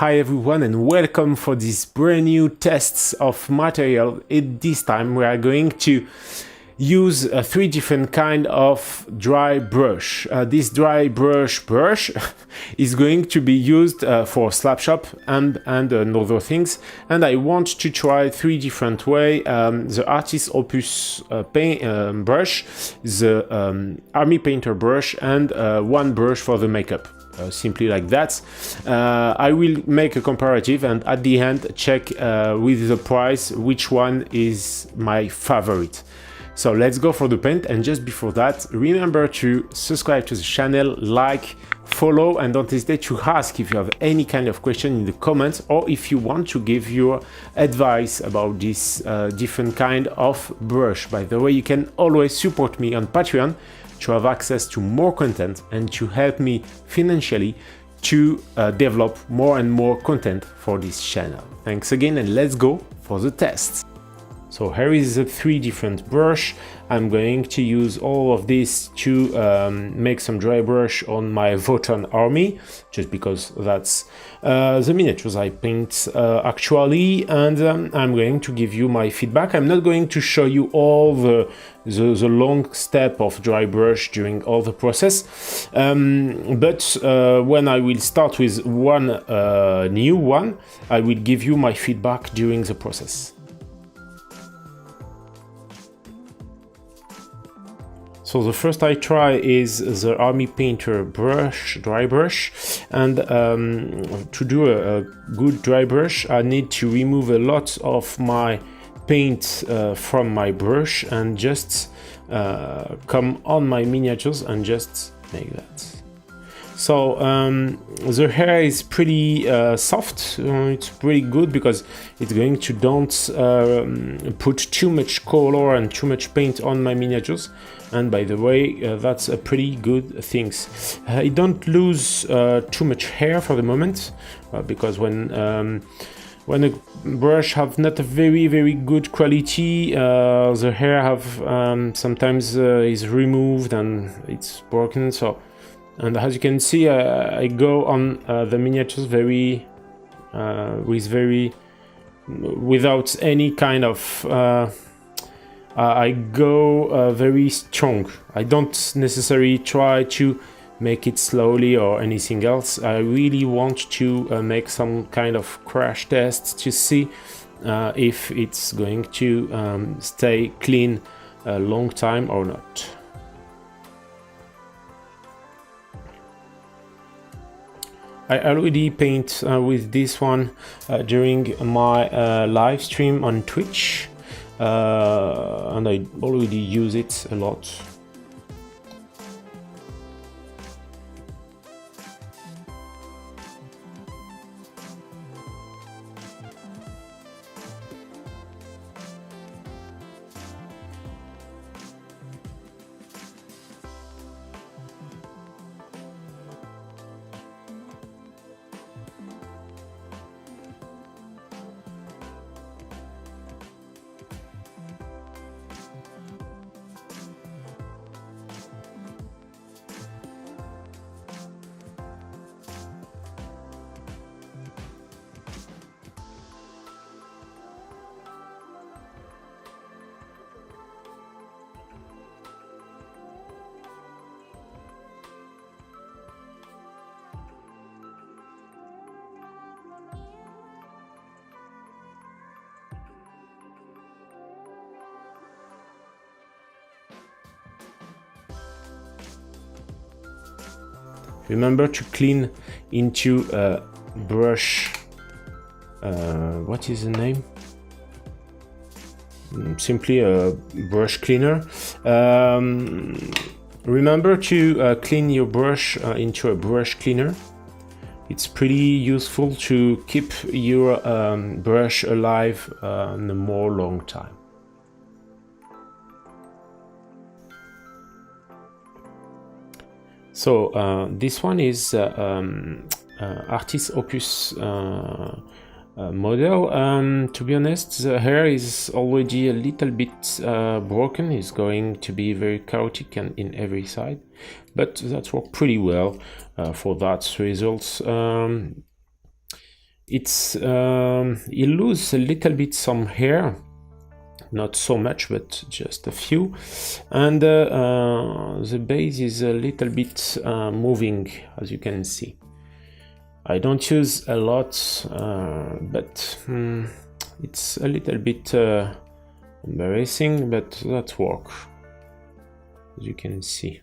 Hi everyone and welcome for this brand new tests of material. This time we are going to use three different kind of dry brush. This dry brush is going to be used for slab shop and other things, and I want to try three different way. The Artis Opus paint brush, the army painter brush, and one brush for the makeup. Simply like that. I will make a comparative and at the end check with the price which one is my favorite. So let's go for the paint, and just before that, remember to subscribe to the channel, like, follow, and don't hesitate to ask if you have any kind of question in the comments, or if you want to give your advice about this different kind of brush. By the way, you can always support me on Patreon to have access to more content and to help me financially to develop more and more content for this channel. Thanks again, and let's go for the test. So here is the three different brush. I'm going to use all of this to make some dry brush on my Votan army, just because that's the miniatures I paint actually, and I'm going to give you my feedback. I'm not going to show you all the long step of dry brush during all the process, but when I will start with one new one, I will give you my feedback during the process. So the first I try is the Army Painter brush, dry brush, and to do a good dry brush I need to remove a lot of my paint from my brush and just come on my miniatures and just make that. So the hair is pretty soft. It's pretty good because it's going to don't put too much color and too much paint on my miniatures. And by the way, that's a pretty good thing. I don't lose too much hair for the moment because when a brush have not a very good quality, the hair have sometimes is removed and it's broken. So. And as you can see, I go on the miniatures without any kind of. I go very strong. I don't necessarily try to make it slowly or anything else. I really want to make some kind of crash test to see if it's going to stay clean a long time or not. I already paint with this one during my live stream on Twitch, and I already use it a lot. Remember to clean into a brush. What is the name? Simply a brush cleaner. Remember to clean your brush into a brush cleaner. It's pretty useful to keep your brush alive in a more long time. So this one is Artis Opus model. To be honest, the hair is already a little bit broken. It's going to be very chaotic and in every side, but that worked pretty well for that results. it's you lose a little bit some hair, not so much, but just a few, and the base is a little bit moving, as you can see. I don't use a lot, but it's a little bit embarrassing, but that works, as you can see.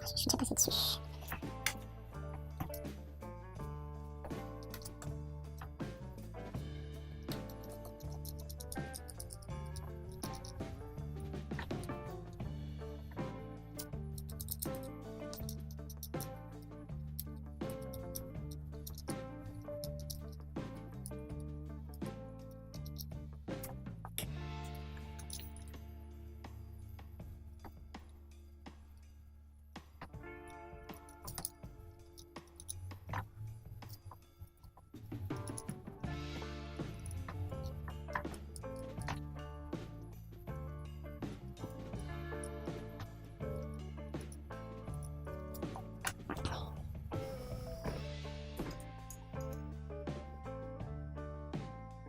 Je suis déjà passée dessus.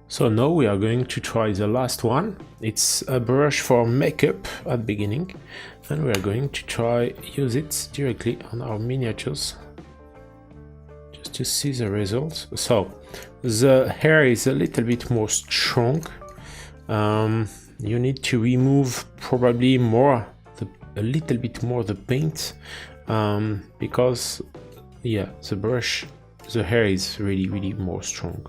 So now we are going to try the last one. It's a brush for makeup at the beginning, and we are going to try use it directly on our miniatures just to see the results. So the hair is a little bit more strong. You need to remove probably more, a little bit more the paint, because yeah, the hair is really more strong.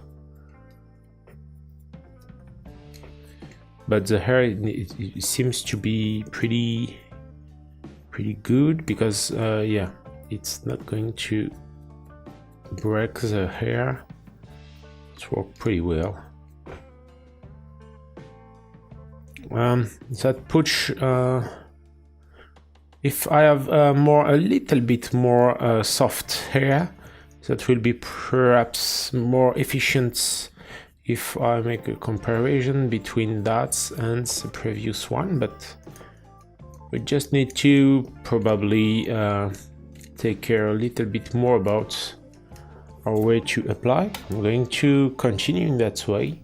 But the hair it seems to be pretty good, because yeah, it's not going to break the hair. It's worked pretty well. That push, if I have a little bit more soft hair, that will be perhaps more efficient if I make a comparison between that and the previous one, but we just need to probably take care a little bit more about our way to apply. I'm going to continue in that way,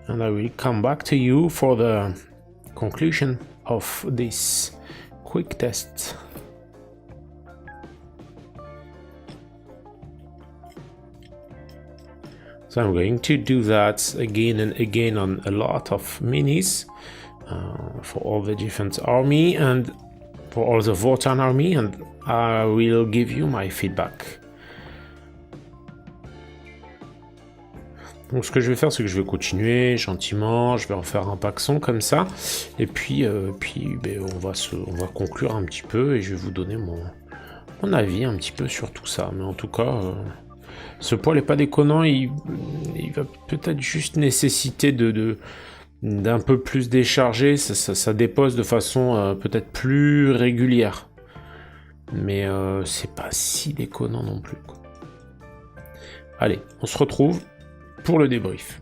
and I will come back to you for the conclusion of this quick test. So I'm going to do that again and again on a lot of minis for all the different army and for all the Votan army, and I will give you my feedback. Donc ce que je vais faire, c'est que je vais continuer gentiment, je vais en faire un paxon comme ça, et puis on va conclure un petit peu et je vais vous donner mon avis un petit peu sur tout ça. Mais en tout cas, ce poil est pas déconnant, il va peut-être juste nécessiter d'un peu plus décharger, ça dépose de façon peut-être plus régulière. Mais c'est pas si déconnant non plus, quoi. Allez, on se retrouve pour le débrief.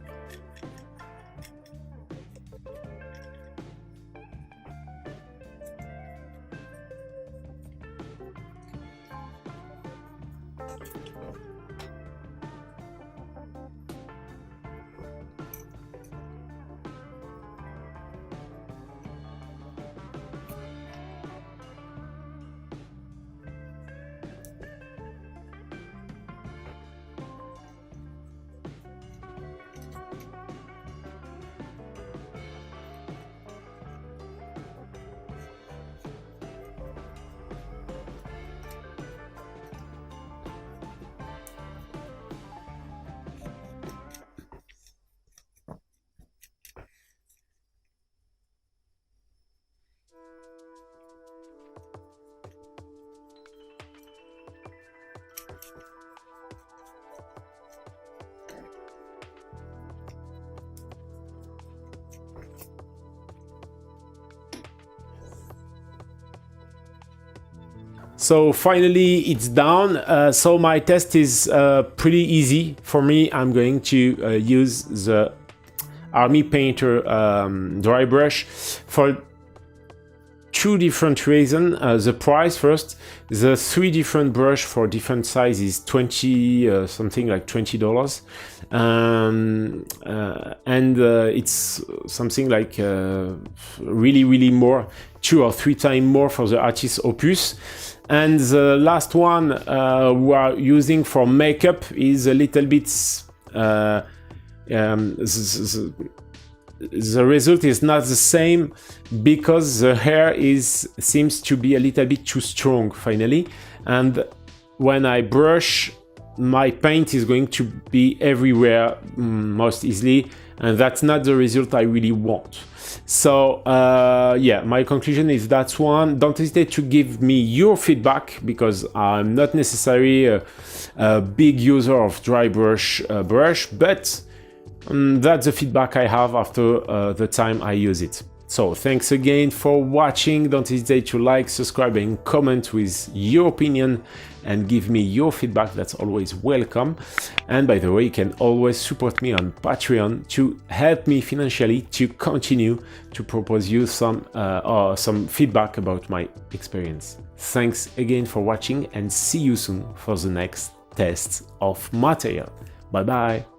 So finally it's done. So my test is pretty easy for me. I'm going to use the Army Painter dry brush for two different reasons. The price first, the 3 different brush for different sizes, 20 something like $20, and it's something like really more, 2 or 3 times more for the Artis Opus. And the last one we are using for makeup is a little bit the result is not the same because the hair seems to be a little bit too strong finally, and when I brush, my paint is going to be everywhere most easily, and that's not the result I really want. So yeah, my conclusion is that one. Don't hesitate to give me your feedback, because I'm not necessarily a big user of Drybrush brush, but that's the feedback I have after the time I use it. So thanks again for watching. Don't hesitate to like, subscribe and comment with your opinion and give me your feedback. That's always welcome. And by the way, you can always support me on Patreon to help me financially to continue to propose you some feedback about my experience. Thanks again for watching, and see you soon for the next test of material. Bye bye.